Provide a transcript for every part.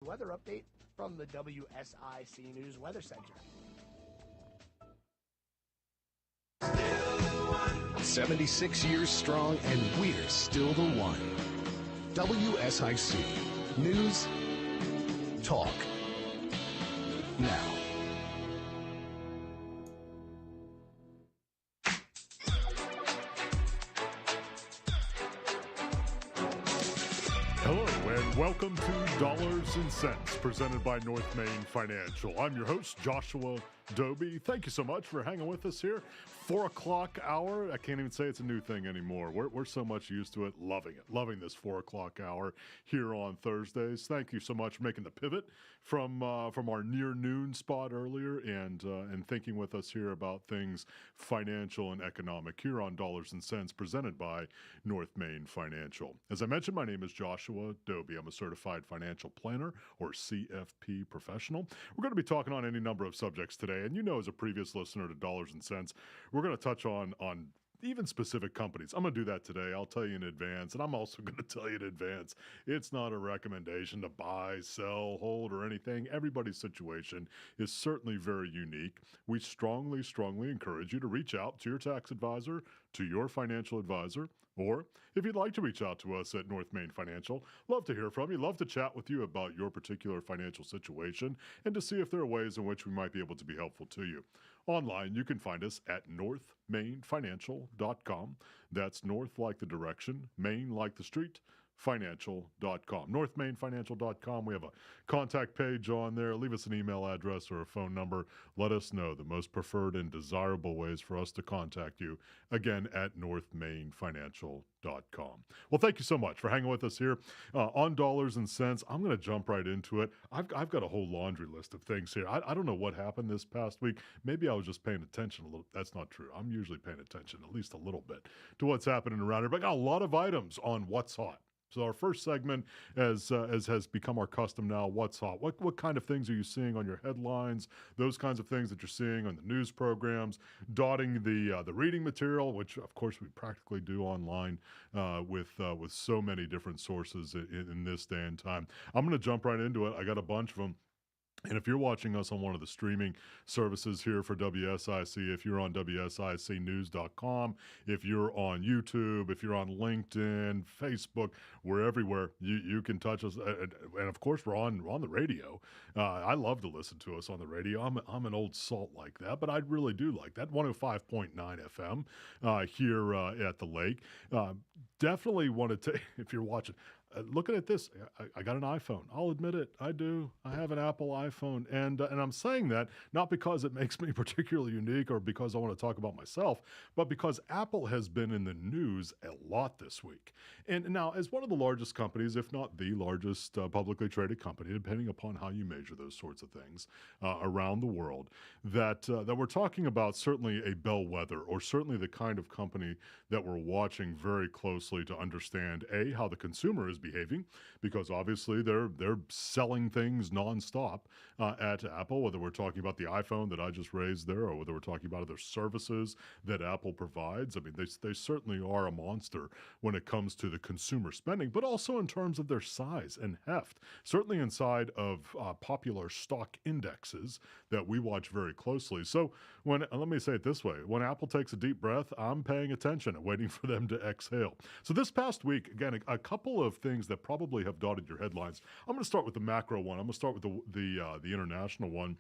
Weather update from the WSIC News Weather Center. 76 years strong, and we're still the one. WSIC News, Talk, Now. Hello and welcome to Dollars and Cents, presented by North Main Financial. I'm your host, Joshua Dobi. Thank you so much for hanging with us here. 4 o'clock hour. I can't even say it's a new thing anymore. We're so much used to it. Loving this 4 o'clock hour here on Thursdays. Thank you so much for making the pivot from our near noon spot earlier and thinking with us here about things financial and economic here on Dollars and Cents, presented by North Main Financial. As I mentioned, my name is Joshua Dobi. I'm a certified financial planner, or CFP professional. We're going to be talking on any number of subjects today. And you know, as a previous listener to Dollars and Cents, we're going to touch on even specific companies. I'm going to do that today. I'll tell you in advance. And I'm also going to tell you in advance, it's not a recommendation to buy, sell, hold, or anything. Everybody's situation is certainly very unique. We strongly encourage you to reach out to your tax advisor, to your financial advisor, or if you'd like to reach out to us at North Main Financial, love to hear from you, love to chat with you about your particular financial situation and to see if there are ways in which we might be able to be helpful to you. Online, you can find us at northmainfinancial.com. That's north like the direction, Main like the street, financial.com. northmainfinancial.com. We have a contact page on there. Leave us an email address or a phone number. Let us know the most preferred and desirable ways for us to contact you. Again, at northmainfinancial.com. Well, thank you so much for hanging with us here on Dollars and Cents. I'm going to jump right into it. I've got a whole laundry list of things here. I don't know what happened this past week. Maybe I was just paying attention a little. That's not true. I'm usually paying attention at least a little bit to what's happening around here. But I got a lot of items on what's hot. So our first segment, as has become our custom now, what's hot? What kind of things are you seeing on your headlines? Those kinds of things that you're seeing on the news programs, dotting the reading material, which of course we practically do online with so many different sources in this day and time. I'm going to jump right into it. I got a bunch of them. And if you're watching us on one of the streaming services here for WSIC, if you're on WSICnews.com, if you're on YouTube, if you're on LinkedIn, Facebook, we're everywhere. You can touch us. And of course, we're on the radio. I love to listen to us on the radio. I'm an old salt like that, but I really do like that. 105.9 FM here at the lake. Definitely want to take, if you're watching, looking at this, I got an iPhone. I'll admit it. I do. I have an Apple iPhone. And I'm saying that not because it makes me particularly unique or because I want to talk about myself, but because Apple has been in the news a lot this week. And now, as one of the largest companies, if not the largest publicly traded company, depending upon how you measure those sorts of things around the world, that we're talking about certainly a bellwether, or certainly the kind of company that we're watching very closely to understand, A, how the consumer is behaving, because obviously they're selling things nonstop at Apple, whether we're talking about the iPhone that I just raised there, or whether we're talking about other services that Apple provides. I mean, they certainly are a monster when it comes to the consumer spending, but also in terms of their size and heft, certainly inside of popular stock indexes that we watch very closely. So let me say it this way, when Apple takes a deep breath, I'm paying attention and waiting for them to exhale. So this past week, again, a couple of things that probably have dotted your headlines. I'm going to start with the macro one. I'm going to start with the international one.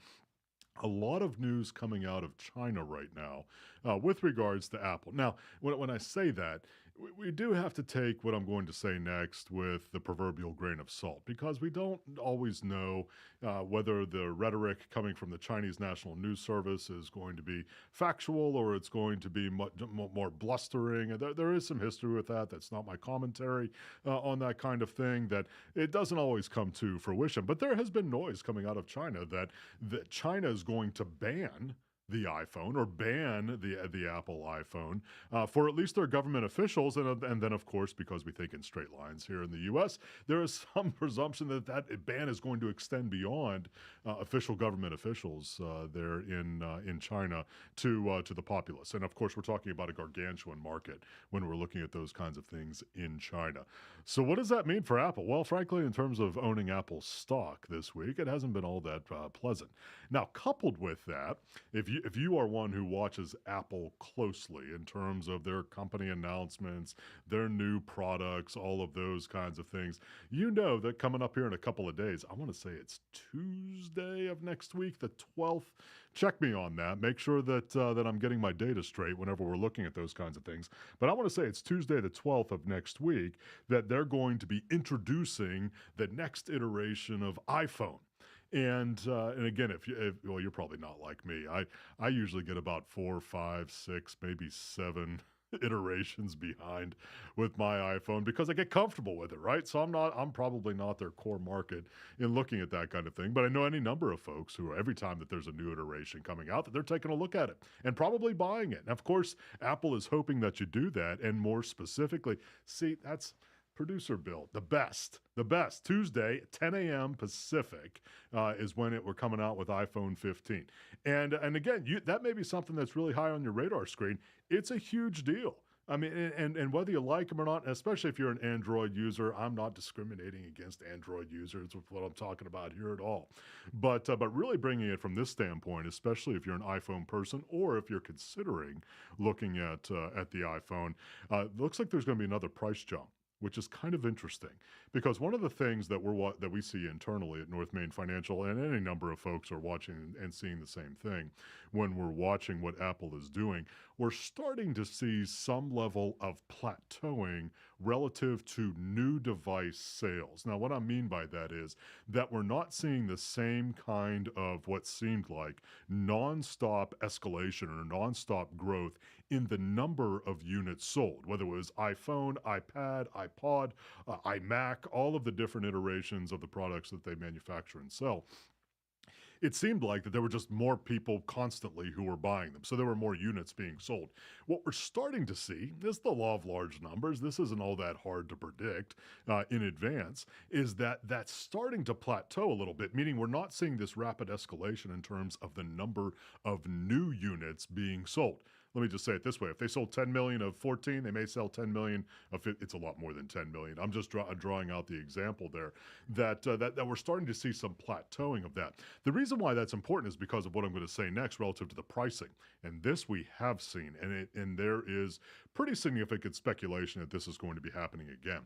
A lot of news coming out of China right now with regards to Apple. Now, when I say that, we do have to take what I'm going to say next with the proverbial grain of salt, because we don't always know whether the rhetoric coming from the Chinese National News Service is going to be factual or it's going to be much more blustering. There is some history with that. That's not my commentary on that kind of thing, that it doesn't always come to fruition. But there has been noise coming out of China that China is going to ban the iPhone or ban the Apple iPhone for at least their government officials. And then, of course, because we think in straight lines here in the U.S., there is some presumption that that ban is going to extend beyond official government officials there in China to the populace. And, of course, we're talking about a gargantuan market when we're looking at those kinds of things in China. So what does that mean for Apple? Well, frankly, in terms of owning Apple stock this week, it hasn't been all that pleasant. Now, coupled with that, if you are one who watches Apple closely in terms of their company announcements, their new products, all of those kinds of things, you know that coming up here in a couple of days, I want to say it's Tuesday of next week, the 12th. Check me on that. Make sure that that I'm getting my data straight whenever we're looking at those kinds of things. But I want to say it's Tuesday the 12th of next week that they're going to be introducing the next iteration of iPhone. And again, well, you're probably not like me. I usually get about 4, 5, 6, maybe 7 iterations behind with my iPhone because I get comfortable with it, right? So I'm probably not their core market in looking at that kind of thing. But I know any number of folks who every time that there's a new iteration coming out that they're taking a look at it and probably buying it. And of course, Apple is hoping that you do that. And more specifically, see, that's producer build, the best. Tuesday, 10 a.m. Pacific is when we're coming out with iPhone 15. And again, that may be something that's really high on your radar screen. It's a huge deal. I mean, and whether you like them or not, especially if you're an Android user, I'm not discriminating against Android users with what I'm talking about here at all. But really bringing it from this standpoint, especially if you're an iPhone person or if you're considering looking at the iPhone, looks like there's going to be another price jump, which is kind of interesting because one of the things that we see internally at North Main Financial, and any number of folks are watching and seeing the same thing when we're watching what Apple is doing, we're starting to see some level of plateauing relative to new device sales. Now, what I mean by that is that we're not seeing the same kind of what seemed like nonstop escalation or nonstop growth in the number of units sold, whether it was iPhone, iPad, iPod, iMac, all of the different iterations of the products that they manufacture and sell. It seemed like that there were just more people constantly who were buying them. So there were more units being sold. What we're starting to see is the law of large numbers. This isn't all that hard to predict in advance, is that that's starting to plateau a little bit, meaning we're not seeing this rapid escalation in terms of the number of new units being sold. Let me just say it this way. If they sold 10 million of 14, they may sell 10 million of it's a lot more than 10 million. I'm just drawing out the example there that we're starting to see some plateauing of that. The reason why that's important is because of what I'm going to say next relative to the pricing. And this we have seen, and there is pretty significant speculation that this is going to be happening again.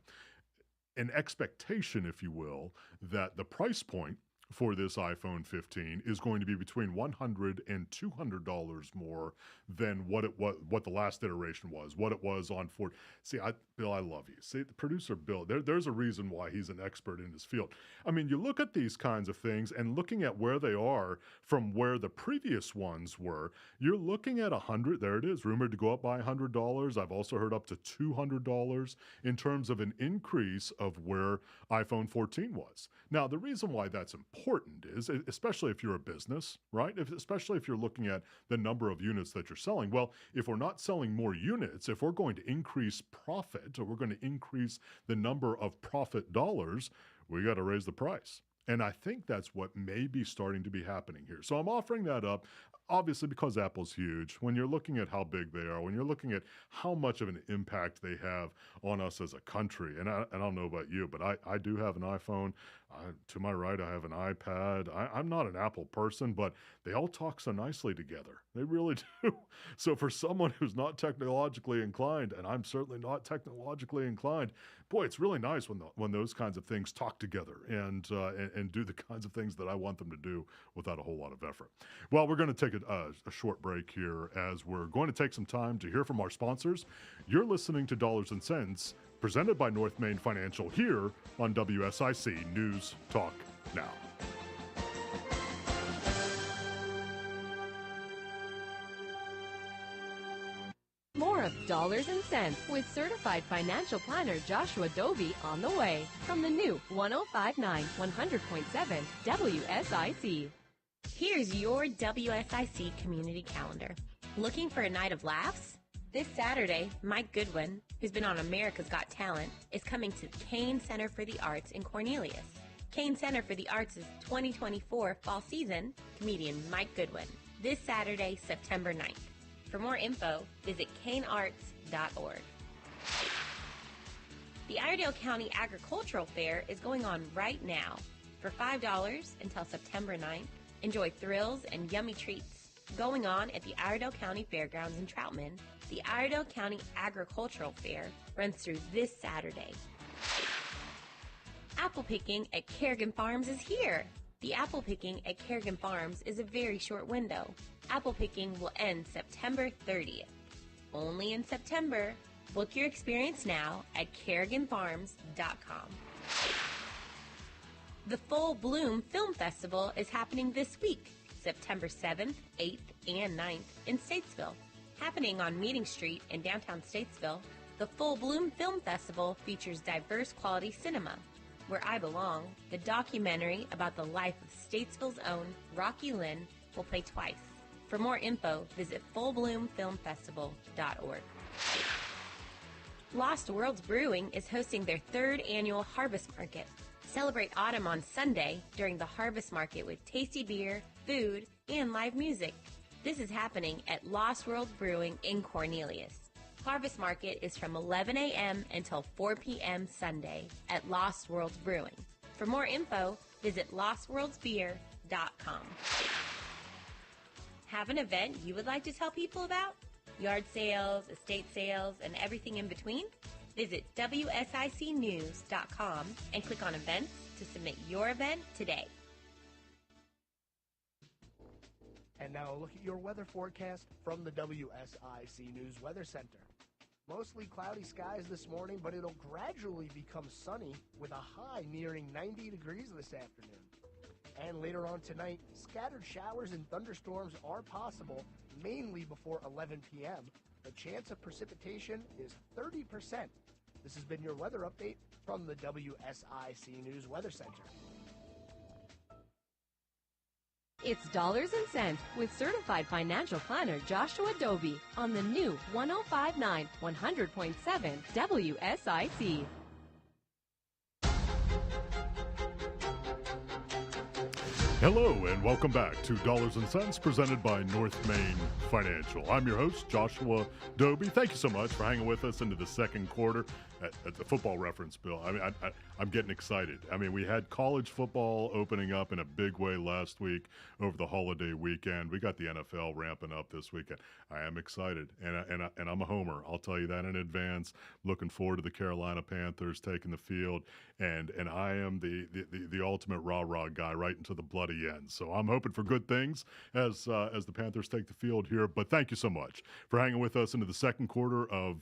An expectation, if you will, that the price point for this iPhone 15 is going to be between $100 and $200 more than what the last iteration was, what it was on Ford. See, Bill, I love you. See, the producer Bill, there's a reason why he's an expert in his field. I mean, you look at these kinds of things and looking at where they are from where the previous ones were, you're looking at $100. There it is, rumored to go up by $100. I've also heard up to $200 in terms of an increase of where iPhone 14 was. Now, the reason why that's important is, especially if you're a business, right? Especially if you're looking at the number of units that you're selling. Well, if we're not selling more units, if we're going to increase profit or we're going to increase the number of profit dollars, we got to raise the price. And I think that's what may be starting to be happening here. So I'm offering that up. Obviously, because Apple's huge, when you're looking at how big they are, when you're looking at how much of an impact they have on us as a country, and I don't know about you, but I do have an iPhone. To my right, I have an iPad. I'm not an Apple person, but they all talk so nicely together. They really do. So for someone who's not technologically inclined, and I'm certainly not technologically inclined, boy, it's really nice when those kinds of things talk together and do the kinds of things that I want them to do without a whole lot of effort. Well, we're going to take a short break here as we're going to take some time to hear from our sponsors. You're listening to Dollars and Cents, presented by North Main Financial here on WSIC News Talk Now. More of Dollars and Cents with certified financial planner Joshua Dobi on the way from the new 105.9 100.7 WSIC. Here's your WSIC community calendar. Looking for a night of laughs? This Saturday, Mike Goodwin, who's been on America's Got Talent, is coming to Kane Center for the Arts in Cornelius. Kane Center for the Arts' 2024 fall season, comedian Mike Goodwin. This Saturday, September 9th. For more info, visit kanearts.org. The Iredell County Agricultural Fair is going on right now. For $5 until September 9th, enjoy thrills and yummy treats going on at the Iredell County Fairgrounds in Troutman. The Iredell County Agricultural Fair runs through this Saturday. Apple picking at Kerrigan Farms is here. The apple picking at Kerrigan Farms is a very short window. Apple picking will end September 30th. Only in September. Book your experience now at kerriganfarms.com. The Full Bloom Film Festival is happening this week, September 7th, 8th, and 9th in Statesville. Happening on Meeting Street in downtown Statesville, the Full Bloom Film Festival features diverse quality cinema. Where I Belong, the documentary about the life of Statesville's own Rocky Lynn, will play twice. For more info, visit fullbloomfilmfestival.org. Lost Worlds Brewing is hosting their third annual Harvest Market. Celebrate autumn on Sunday during the Harvest Market with tasty beer, food, and live music. This is happening at Lost Worlds Brewing in Cornelius. Harvest Market is from 11 a.m. until 4 p.m. Sunday at Lost Worlds Brewing. For more info, visit lostworldsbeer.com. Have an event you would like to tell people about? Yard sales, estate sales, and everything in between? Visit WSICnews.com and click on events to submit your event today. And now a look at your weather forecast from the WSIC News Weather Center. Mostly cloudy skies this morning, but it'll gradually become sunny with a high nearing 90 degrees this afternoon. And later on tonight, scattered showers and thunderstorms are possible, mainly before 11 p.m. The chance of precipitation is 30%. This has been your weather update from the WSIC News Weather Center. It's Dollars and Cents with certified financial planner Joshua Dobi on the new 105.9 100.7 WSIC. Hello and welcome back to Dollars and Cents presented by North Main Financial. I'm your host, Joshua Dobi. Thank you so much for hanging with us into the second quarter at the football reference, Bill. I mean, I'm getting excited. I mean, we had college football opening up in a big way last week over the holiday weekend. We got the NFL ramping up this weekend. I am excited, and I'm a homer. I'll tell you that in advance. Looking forward to the Carolina Panthers taking the field, and I am the ultimate rah-rah guy right into the bloody end. So I'm hoping for good things as the Panthers take the field here. But thank you so much for hanging with us into the second quarter of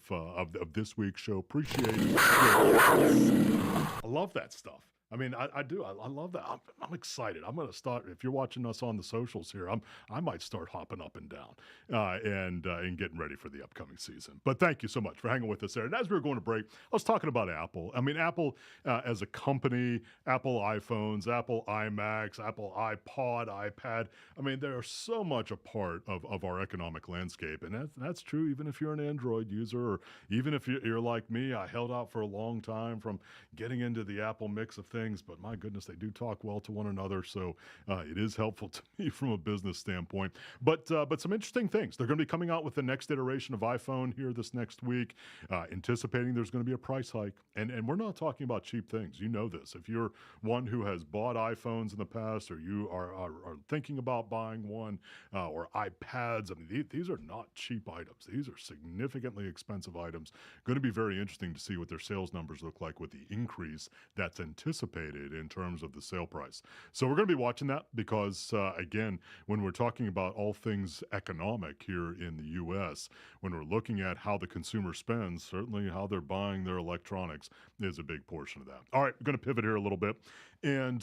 this week's show. Appreciate it. I love that stuff. I mean, I do. I love that. I'm excited. I'm going to start. If you're watching us on the socials here, I might start hopping up and down and getting ready for the upcoming season. But thank you so much for hanging with us there. And as we were going to break, I was talking about Apple. I mean, Apple as a company, Apple iPhones, Apple iMacs, Apple iPod, iPad. I mean, they're so much a part of our economic landscape, and that's true even if you're an Android user, or even if you're like me. I held out for a long time from getting into the Apple mix of things. But my goodness, they do talk well to one another, so it is helpful to me from a business standpoint. But some interesting things. They're going to be coming out with the next iteration of iPhone here this next week, anticipating there's going to be a price hike. And we're not talking about cheap things. You know this. If you're one who has bought iPhones in the past, or you are thinking about buying one, or iPads, I mean, these are not cheap items. These are significantly expensive items. Going to be very interesting to see what their sales numbers look like with the increase that's anticipated in terms of the sale price. So we're going to be watching that because, again, when we're talking about all things economic here in the U.S., when we're looking at how the consumer spends, certainly how they're buying their electronics is a big portion of that. All right, we're going to pivot here a little bit And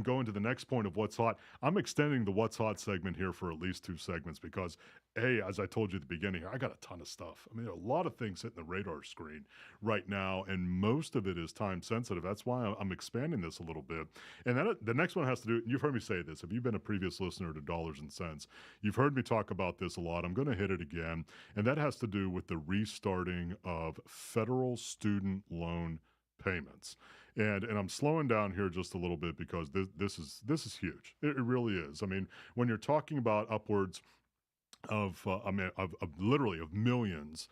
go into the next point of what's hot. I'm extending the what's hot segment here for at least 2 segments because, as I told you at the beginning here, I got a ton of stuff. I mean, there are a lot of things hitting the radar screen right now, and most of it is time sensitive. That's why I'm expanding this a little bit. And then the next one has to do, you've heard me say this. If you've been a previous listener to Dollars and Cents, you've heard me talk about this a lot. I'm going to hit it again, and that has to do with the restarting of federal student loan payments. And I'm slowing down here just a little bit because this is huge. It really is. I mean, when you're talking about upwards of literally of millions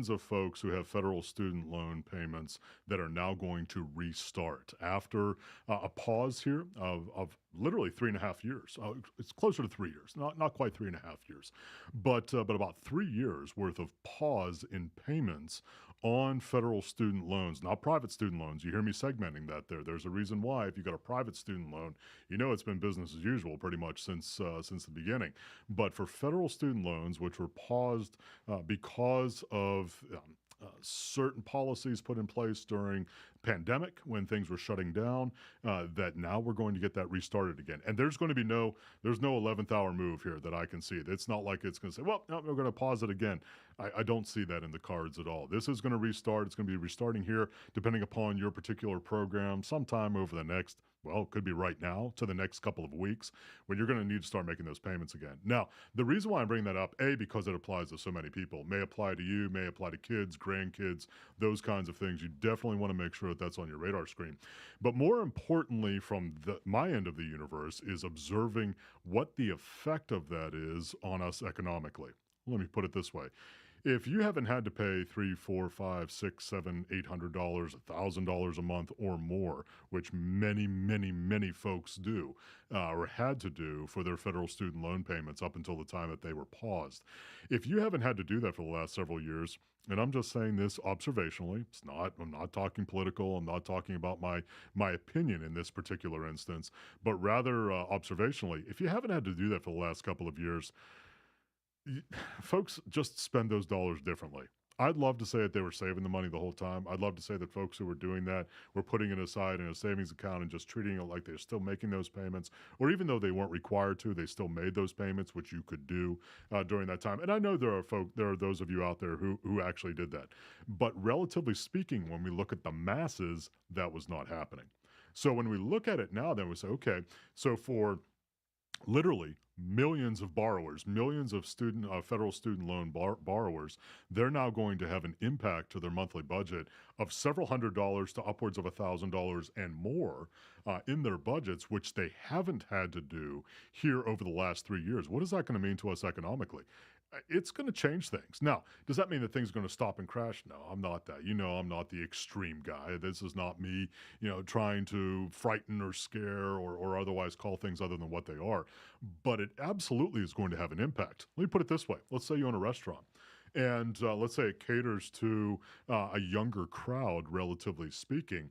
of folks who have federal student loan payments that are now going to restart after a pause here of literally 3.5 years. It's closer to 3 years, not quite 3.5 years, but about 3 years worth of pause in payments on federal student loans, not private student loans. You hear me segmenting that there. There's a reason why. If you got a private student loan, you know it's been business as usual pretty much since the beginning. But for federal student loans, which were paused because of certain policies put in place during pandemic when things were shutting down, that now we're going to get that restarted again. And there's going to be no 11th hour move here that I can see. It's not like it's going to say, well, no, we're going to pause it again. I don't see that in the cards at all. This is going to restart. It's going to be restarting here, depending upon your particular program, sometime over the next, well, it could be right now to the next couple of weeks when you're going to need to start making those payments again. Now, the reason why I'm bringing that up, because it applies to so many people, may apply to you, may apply to kids, grandkids, those kinds of things. You definitely want to make sure that that's on your radar screen. But more importantly, from my end of the universe, is observing what the effect of that is on us economically. Let me put it this way. If you haven't had to pay $300, $400, $500, $600, $700, $800, $1,000 a month or more, which many, many, many folks do or had to do for their federal student loan payments up until the time that they were paused. If you haven't had to do that for the last several years, and I'm just saying this observationally, I'm not talking political, I'm not talking about my opinion in this particular instance, but rather observationally, if you haven't had to do that for the last couple of years, folks just spend those dollars differently. I'd love to say that they were saving the money the whole time. I'd love to say that folks who were doing that were putting it aside in a savings account and just treating it like they're still making those payments, or even though they weren't required to, they still made those payments, which you could do during that time. And I know there are those of you out there who actually did that. But relatively speaking, when we look at the masses, that was not happening. So when we look at it now, then we say, okay, so for literally millions of borrowers, millions of federal student loan borrowers, they're now going to have an impact to their monthly budget of several $100s to upwards of $1,000 and more in their budgets, which they haven't had to do here over the last 3 years. What is that going to mean to us economically? It's going to change things. Now, does that mean that things are going to stop and crash? No, I'm not that. I'm not the extreme guy. This is not me, trying to frighten or scare or otherwise call things other than what they are. But it absolutely is going to have an impact. Let me put it this way. Let's say you own a restaurant. And let's say it caters to a younger crowd, relatively speaking.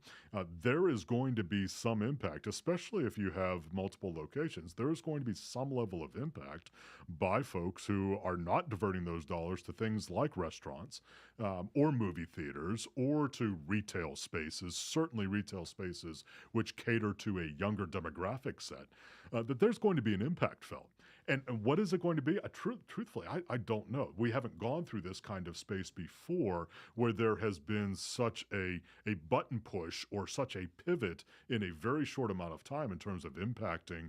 There is going to be some impact, especially if you have multiple locations. There is going to be some level of impact by folks who are not diverting those dollars to things like restaurants or movie theaters or to retail spaces, certainly retail spaces which cater to a younger demographic set, that there's going to be an impact felt. And what is it going to be? Truthfully, I don't know. We haven't gone through this kind of space before where there has been such a button push or such a pivot in a very short amount of time in terms of impacting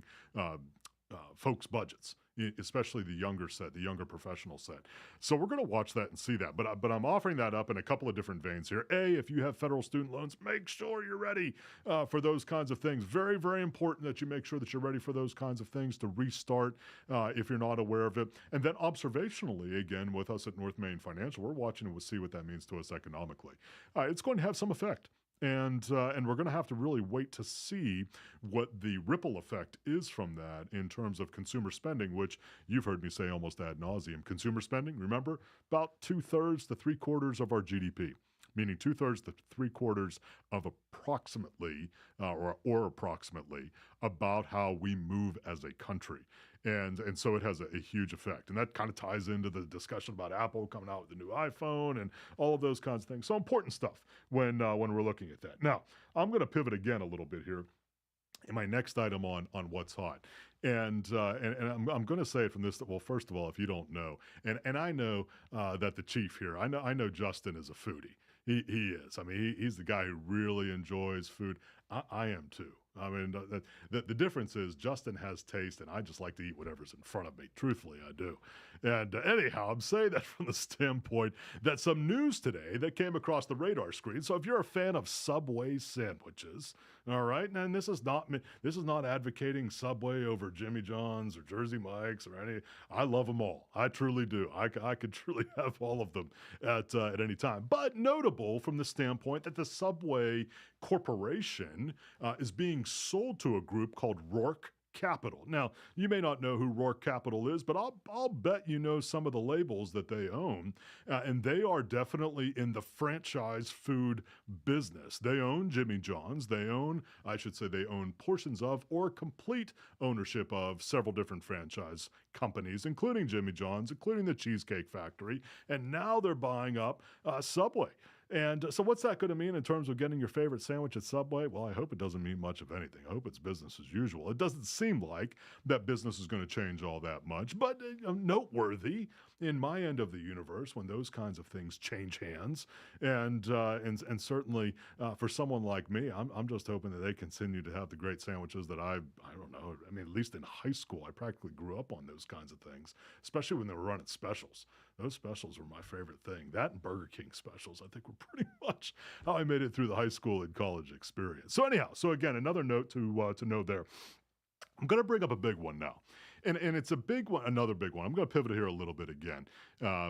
folks' budgets, especially the younger set, the younger professional set. So we're going to watch that and see that. But I'm offering that up in a couple of different veins here. If you have federal student loans, make sure you're ready for those kinds of things. Very, very important that you make sure that you're ready for those kinds of things to restart if you're not aware of it. And then observationally, again, with us at North Main Financial, we're watching and we'll see what that means to us economically. It's going to have some effect. And we're going to have to really wait to see what the ripple effect is from that in terms of consumer spending, which you've heard me say almost ad nauseum. Consumer spending, remember, about 2/3 to 3/4 of our GDP, meaning 2/3 to 3/4 of approximately or approximately about how we move as a country. And so it has a huge effect. And that kind of ties into the discussion about Apple coming out with the new iPhone and all of those kinds of things. So important stuff when we're looking at that. Now, I'm going to pivot again a little bit here And my next item on what's hot, and I'm going to say it from this. Well, first of all, if you don't know, and I know that the chief here, I know Justin is a foodie. He is. I mean, he's the guy who really enjoys food. I am too. I mean, the difference is Justin has taste, and I just like to eat whatever's in front of me. Truthfully, I do. And anyhow, I'm saying that from the standpoint that some news today that came across the radar screen. So if you're a fan of Subway sandwiches, all right, and this is not advocating Subway over Jimmy John's or Jersey Mike's or any. I love them all. I truly do. I could truly have all of them at any time. But notable from the standpoint that the Subway Corporation is being sold to a group called Rourke Capital. Now, you may not know who Rourke Capital is, but I'll bet you know some of the labels that they own, and they are definitely in the franchise food business. They own Jimmy John's. They own portions of or complete ownership of several different franchise companies, including Jimmy John's, including the Cheesecake Factory, and now they're buying up Subway. And so what's that going to mean in terms of getting your favorite sandwich at Subway? Well, I hope it doesn't mean much of anything. I hope it's business as usual. It doesn't seem like that business is going to change all that much, but noteworthy in my end of the universe when those kinds of things change hands. And certainly for someone like me, I'm just hoping that they continue to have the great sandwiches that I don't know. I mean, at least in high school, I practically grew up on those kinds of things, especially when they were running specials. Those specials were my favorite thing. That and Burger King specials, I think, were pretty much how I made it through the high school and college experience. So anyhow, again, another note to know there. I'm going to bring up a big one now. And it's a big one, another big one. I'm going to pivot here a little bit again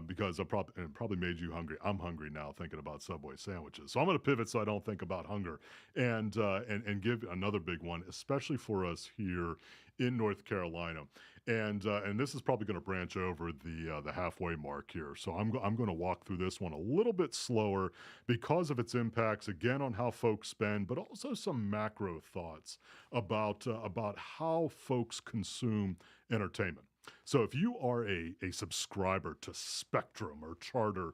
because it probably made you hungry. I'm hungry now thinking about Subway sandwiches. So I'm going to pivot so I don't think about hunger and give another big one, especially for us here in North Carolina. And this is probably going to branch over the halfway mark here. So I'm going to walk through this one a little bit slower because of its impacts, again, on how folks spend, but also some macro thoughts about how folks consume entertainment. So if you are a subscriber to Spectrum or Charter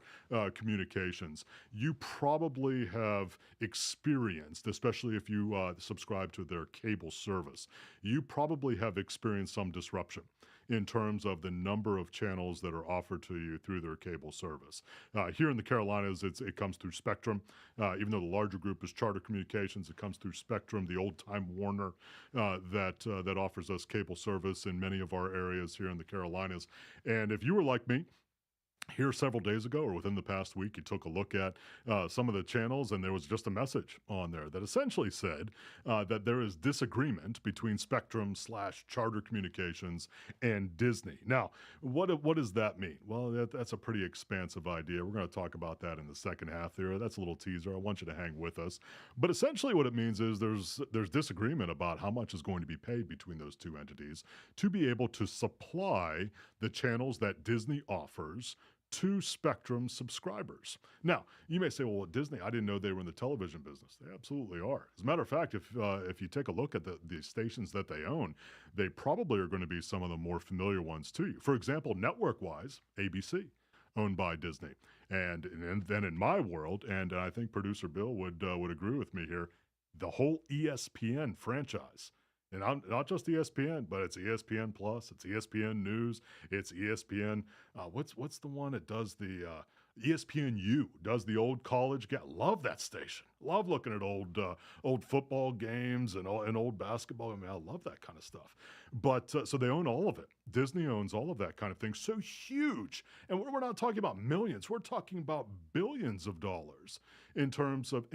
Communications, you probably have experienced, especially if you subscribe to their cable service, you probably have experienced some disruption in terms of the number of channels that are offered to you through their cable service. Here in the Carolinas, it comes through Spectrum. Even though the larger group is Charter Communications, it comes through Spectrum, the old-time Warner that offers us cable service in many of our areas here in the Carolinas. And if you were like me, here several days ago or within the past week, you took a look at some of the channels, and there was just a message on there that essentially said that there is disagreement between Spectrum/Charter Communications and Disney. Now, what does that mean? Well, that's a pretty expansive idea. We're going to talk about that in the second half there. That's a little teaser. I want you to hang with us. But essentially what it means is there's disagreement about how much is going to be paid between those two entities to be able to supply the channels that Disney offers to Spectrum subscribers. Now, you may say, well, at Disney, I didn't know they were in the television business. They absolutely are. As a matter of fact, if you take a look at the stations that they own, they probably are going to be some of the more familiar ones to you. For example, network-wise, ABC, owned by Disney. And then in my world, and I think producer Bill would agree with me here, the whole ESPN franchise. And I'm not just ESPN, but it's ESPN Plus, it's ESPN News, it's ESPN. What's the one that does the ESPNU does the old college game? Love that station. Love looking at old football games and old basketball. I mean, I love that kind of stuff. But so they own all of it. Disney owns all of that kind of thing. So huge. And we're not talking about millions. We're talking about billions of dollars in terms of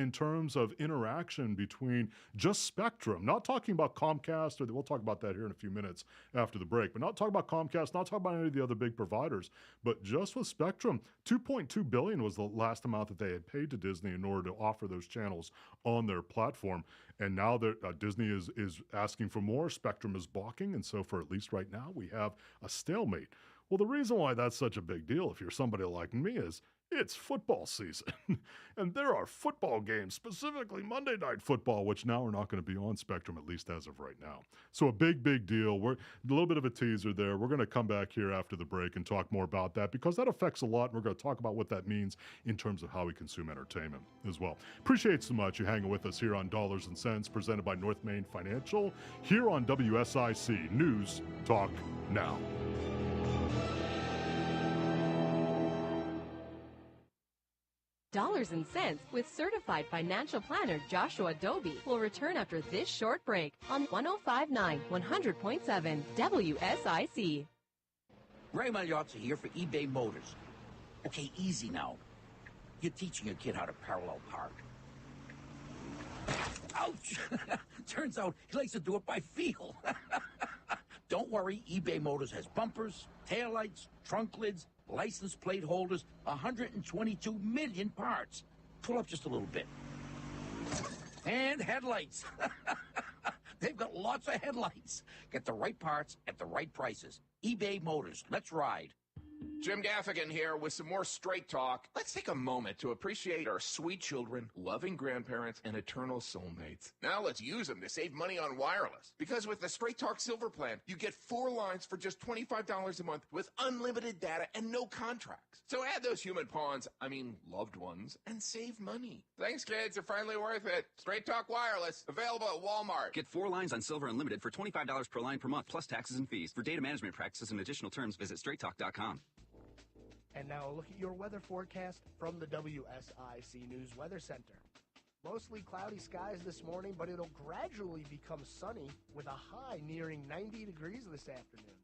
interaction between just Spectrum. Not talking about Comcast, or we'll talk about that here in a few minutes after the break. But not talking about Comcast, not talking about any of the other big providers, but just with Spectrum, $2.2 billion was the last amount that they had paid to Disney in order to offer those channels on their platform. And now that Disney is asking for more, Spectrum is balking, and so for at least right now, we have a stalemate. Well, the reason why that's such a big deal, if you're somebody like me, is It's football season, and there are football games, specifically Monday Night Football, which now are not going to be on Spectrum, at least as of right now. So a big, big deal. We're a little bit of a teaser there. We're going to come back here after the break and talk more about that because that affects a lot, and we're going to talk about what that means in terms of how we consume entertainment as well. Appreciate so much you hanging with us here on Dollars and Cents, presented by North Main Financial, here on WSIC News Talk Now. Dollars and Cents with certified financial planner Joshua Dobi will return after this short break on 105.9 100.7 WSIC. Ray Magliozzi here for eBay Motors. Okay, easy now. You're teaching your kid how to parallel park. Ouch! Turns out he likes to do it by feel. Don't worry, eBay Motors has bumpers, taillights, trunk lids, license plate holders, 122 million parts. Pull up just a little bit. And headlights. They've got lots of headlights. Get the right parts at the right prices. eBay Motors. Let's ride. Jim Gaffigan here with some more Straight Talk. Let's take a moment to appreciate our sweet children, loving grandparents, and eternal soulmates. Now let's use them to save money on wireless. Because with the Straight Talk Silver Plan, you get 4 lines for just $25 a month with unlimited data and no contracts. So add those human pawns, loved ones, and save money. Thanks, kids. They're finally worth it. Straight Talk Wireless, available at Walmart. Get 4 lines on Silver Unlimited for $25 per line per month, plus taxes and fees. For data management practices and additional terms, visit straighttalk.com. And now a look at your weather forecast from the WSIC News Weather Center. Mostly cloudy skies this morning, but it'll gradually become sunny with a high nearing 90 degrees this afternoon.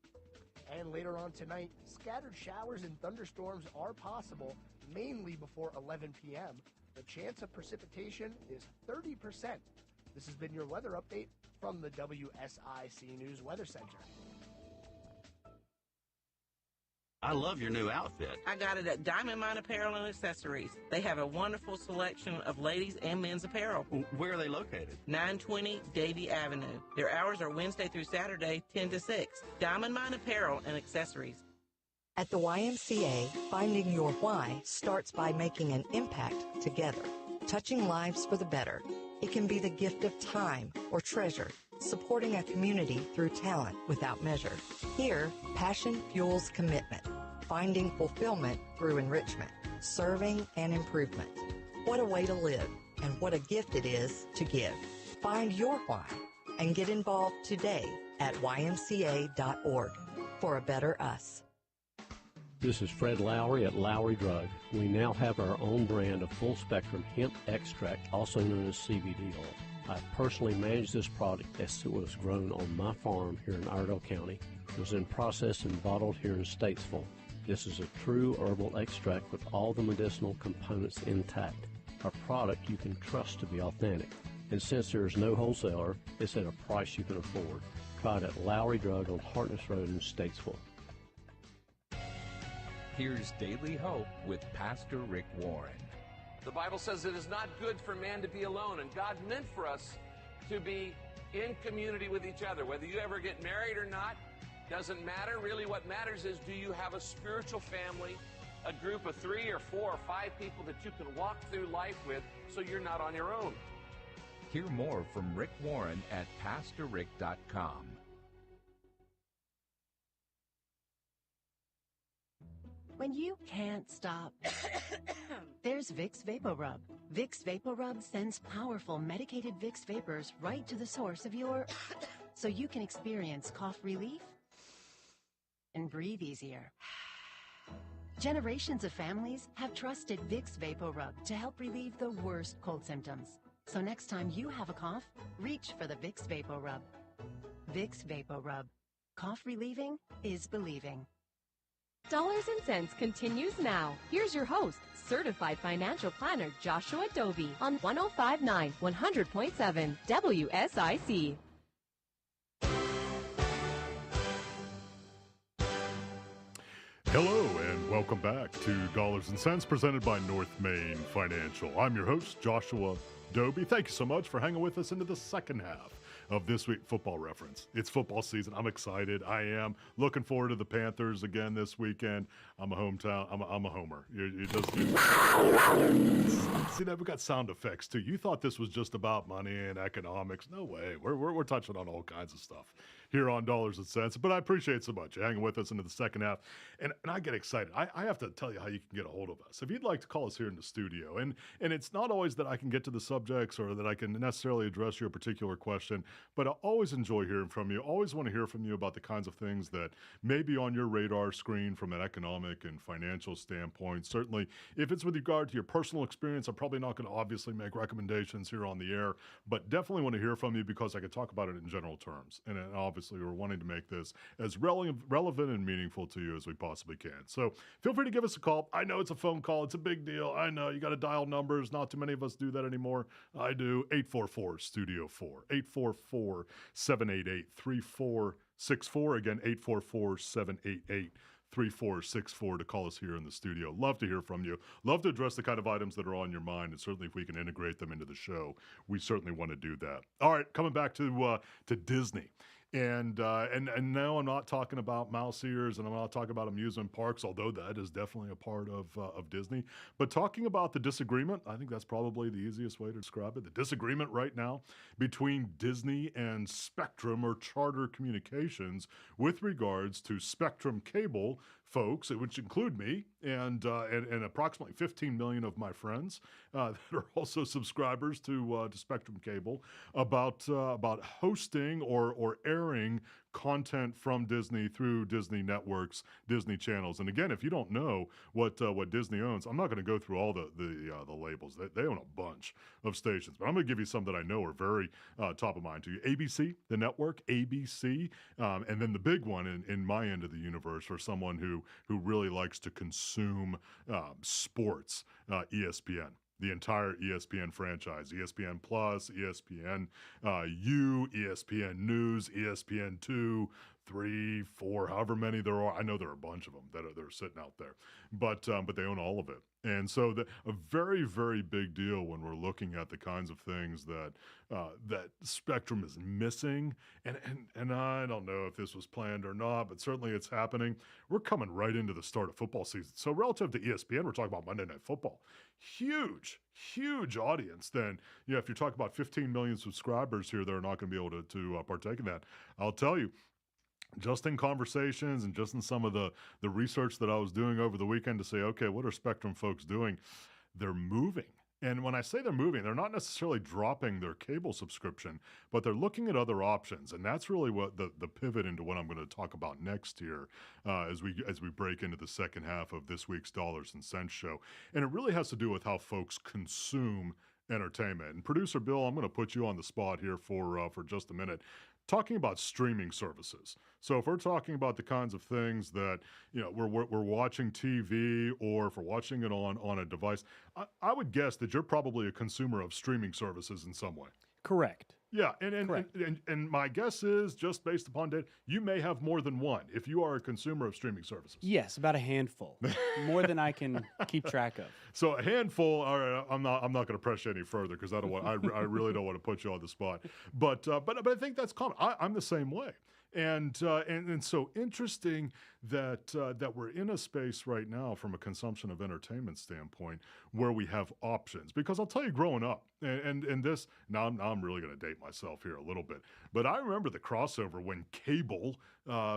And later on tonight, scattered showers and thunderstorms are possible, mainly before 11 p.m. The chance of precipitation is 30%. This has been your weather update from the WSIC News Weather Center. I love your new outfit. I got it at Diamond Mine Apparel and Accessories. They have a wonderful selection of ladies and men's apparel. Where are they located? 920 Davie Avenue. Their hours are Wednesday through Saturday, 10 to 6. Diamond Mine Apparel and Accessories. At the YMCA, finding your why starts by making an impact together, touching lives for the better. It can be the gift of time or treasure, supporting a community through talent without measure. Here, passion fuels commitment, finding fulfillment through enrichment, serving and improvement. What a way to live, and what a gift it is to give. Find your why and get involved today at ymca.org for a better us. This is Fred Lowry at Lowry Drug. We now have our own brand of full-spectrum hemp extract, also known as CBD oil. I personally manage this product as it was grown on my farm here in Iredell County. It was then processed and bottled here in Statesville. This is a true herbal extract with all the medicinal components intact. A product you can trust to be authentic. And since there is no wholesaler, it's at a price you can afford. Try it at Lowry Drug on Hartness Road in Statesville. Here's Daily Hope with Pastor Rick Warren. The Bible says it is not good for man to be alone, and God meant for us to be in community with each other. Whether you ever get married or not, doesn't matter. Really what matters is, do you have a spiritual family, a group of 3 or 4 or 5 people that you can walk through life with so you're not on your own? Hear more from Rick Warren at PastorRick.com. When you can't stop, there's Vicks VapoRub. Vicks VapoRub sends powerful medicated Vicks vapors right to the source of your... so you can experience cough relief and breathe easier. Generations of families have trusted Vicks VapoRub to help relieve the worst cold symptoms. So next time you have a cough, reach for the Vicks VapoRub. Vicks VapoRub. Cough relieving is believing. Dollars and Cents continues now. Here's your host, certified financial planner Joshua Dobi on 105.9 100.7 WSIC. Hello and welcome back to Dollars and Cents presented by North Main Financial. I'm your host, Joshua Dobi. Thank you so much for hanging with us into the second half of This Week Football Reference. It's football season. I'm excited. I am looking forward to the Panthers again this weekend. I'm a homer. You just see that we got sound effects too. You thought this was just about money and economics? No way. We're touching on all kinds of stuff here on Dollars and Cents. But I appreciate so much you hanging with us into the second half, and I get excited. I have to tell you how you can get a hold of us. If you'd like to call us here in the studio, and it's not always that I can get to the subjects or that I can necessarily address your particular question, but I always enjoy hearing from you. Always want to hear from you about the kinds of things that may be on your radar screen from an economic and financial standpoint. Certainly, if it's with regard to your personal experience, I'm probably not going to obviously make recommendations here on the air, but definitely want to hear from you because I could talk about it in general terms. And obviously, we're wanting to make this as relevant and meaningful to you as we possibly can. So feel free to give us a call. I know it's a phone call. It's a big deal. I know you got to dial numbers. Not too many of us do that anymore. I do. 844-STUDIO-4. 844-788-3464. Again, 844-788-3464 to call us here in the studio. Love to hear from you. Love to address the kind of items that are on your mind, and certainly if we can integrate them into the show, we certainly want to do that. All right, coming back to Disney. And now I'm not talking about mouse ears, and I'm not talking about amusement parks, although that is definitely a part of Disney. But talking about the disagreement, I think that's probably the easiest way to describe it. The disagreement right now between Disney and Spectrum or Charter Communications with regards to Spectrum cable folks, which include me and approximately 15 million of my friends that are also subscribers to Spectrum Cable, about hosting or airing content from Disney through Disney networks, Disney channels. And again, if you don't know what Disney owns, I'm not going to go through all the labels. They own a bunch of stations, but I'm going to give you some that I know are very top of mind to you. ABC, the network, ABC, and then the big one in my end of the universe for someone who really likes to consume sports, ESPN. The entire ESPN franchise, ESPN Plus, ESPN U, ESPN News, ESPN 2, 3, 4, however many there are. I know there are a bunch of them that are sitting out there, but they own all of it. And so a very, very big deal when we're looking at the kinds of things that Spectrum is missing. And I don't know if this was planned or not, but certainly it's happening. We're coming right into the start of football season. So relative to ESPN, we're talking about Monday Night Football. Huge audience. Then, if you're talking about 15 million subscribers here that are not going to be able to partake in that, I'll tell you, just in conversations and just in some of the research that I was doing over the weekend to say, okay, what are Spectrum folks doing? They're moving. And when I say they're moving, they're not necessarily dropping their cable subscription, but they're looking at other options. And that's really what the pivot into what I'm going to talk about next here as we break into the second half of this week's Dollars and Cents show. And it really has to do with how folks consume entertainment. And Producer Bill, I'm going to put you on the spot here for just a minute. Talking about streaming services. So if we're talking about the kinds of things that, we're watching TV, or if we're watching it on a device, I would guess that you're probably a consumer of streaming services in some way. Correct. Yeah, and my guess is, just based upon data, you may have more than one if you are a consumer of streaming services. Yes, about a handful, more than I can keep track of. So a handful. All right, I'm not going to press you any further because I really don't want to put you on the spot. But I think that's common. I'm the same way. And so interesting that we're in a space right now from a consumption of entertainment standpoint where we have options. Because I'll tell you, growing up, and this, now I'm really going to date myself here a little bit, but I remember the crossover when cable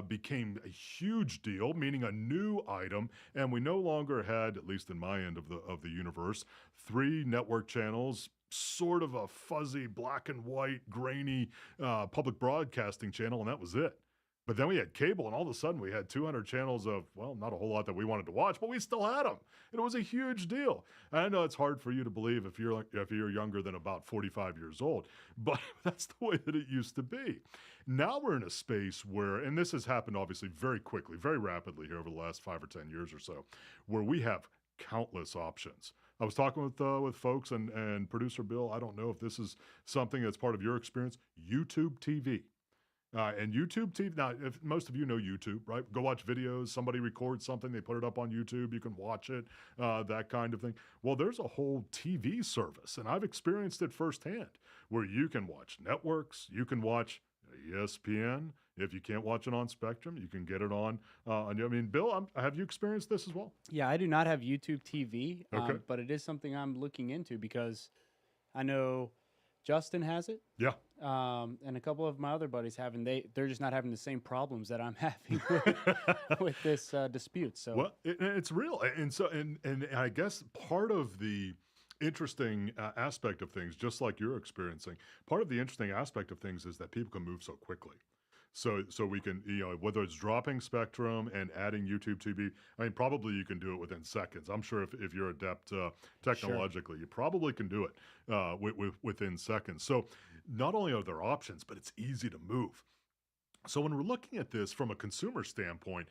became a huge deal, meaning a new item, and we no longer had, at least in my end of the universe, 3 network channels, sort of a fuzzy black and white grainy public broadcasting channel, and that was it. But then we had cable, and all of a sudden we had 200 channels of, well, not a whole lot that we wanted to watch, but we still had them. And it was a huge deal. And I know it's hard for you to believe if you're younger than about 45 years old, but that's the way that it used to be. Now we're in a space where, and this has happened obviously very quickly, very rapidly here over the last 5 or 10 years or so, where we have countless options. I was talking with folks and Producer Bill, I don't know if this is something that's part of your experience, YouTube TV. And YouTube TV, now, if most of you know YouTube, right? Go watch videos. Somebody records something, they put it up on YouTube. You can watch it, that kind of thing. Well, there's a whole TV service, and I've experienced it firsthand, where you can watch networks, you can watch ESPN. If you can't watch it on Spectrum, you can get it on. I mean, Bill, have you experienced this as well? Yeah, I do not have YouTube TV, Okay. but it is something I'm looking into because I know Justin has it. Yeah. And a couple of my other buddies have, and they're just not having the same problems that I'm having with this dispute. So well, it's real, and I guess part of the interesting aspect of things, just like you're experiencing, part of the interesting aspect of things is that people can move so quickly. So we can, whether it's dropping Spectrum and adding YouTube TV, I mean, probably you can do it within seconds. I'm sure if you're adept technologically, you probably can do it within seconds. So not only are there options, but it's easy to move. So when we're looking at this from a consumer standpoint,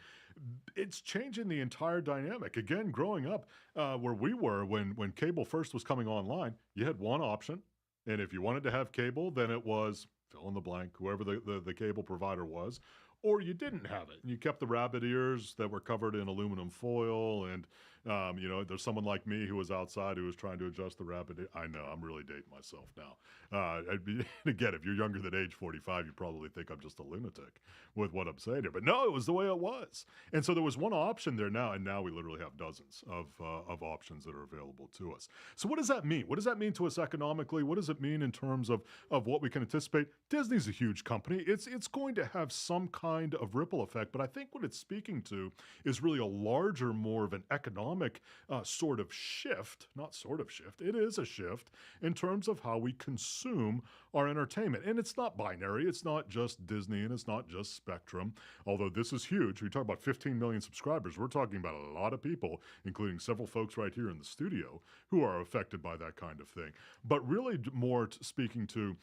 it's changing the entire dynamic. Again, growing up where we were when cable first was coming online, you had one option. And if you wanted to have cable, then it was fill in the blank, whoever the cable provider was, or you didn't have it. And you kept the rabbit ears that were covered in aluminum foil. And, there's someone like me who was outside who was trying to adjust the rabbit ear. I know, I'm really dating myself now. Again, if you're younger than age 45, you probably think I'm just a lunatic with what I'm saying here. But no, it was the way it was. And so there was one option there now, and now we literally have dozens of options that are available to us. So what does that mean? What does that mean to us economically? What does it mean in terms of what we can anticipate? Disney's a huge company. It's going to have some kind of ripple effect, but I think what it's speaking to is really a larger, more of an economic sort of shift, not sort of shift, it is a shift in terms of how we consume our entertainment. And it's not binary. It's not just Disney and it's not just Spectrum, although this is huge. We talk about 15 million subscribers. We're talking about a lot of people, including several folks right here in the studio, who are affected by that kind of thing. But really more speaking to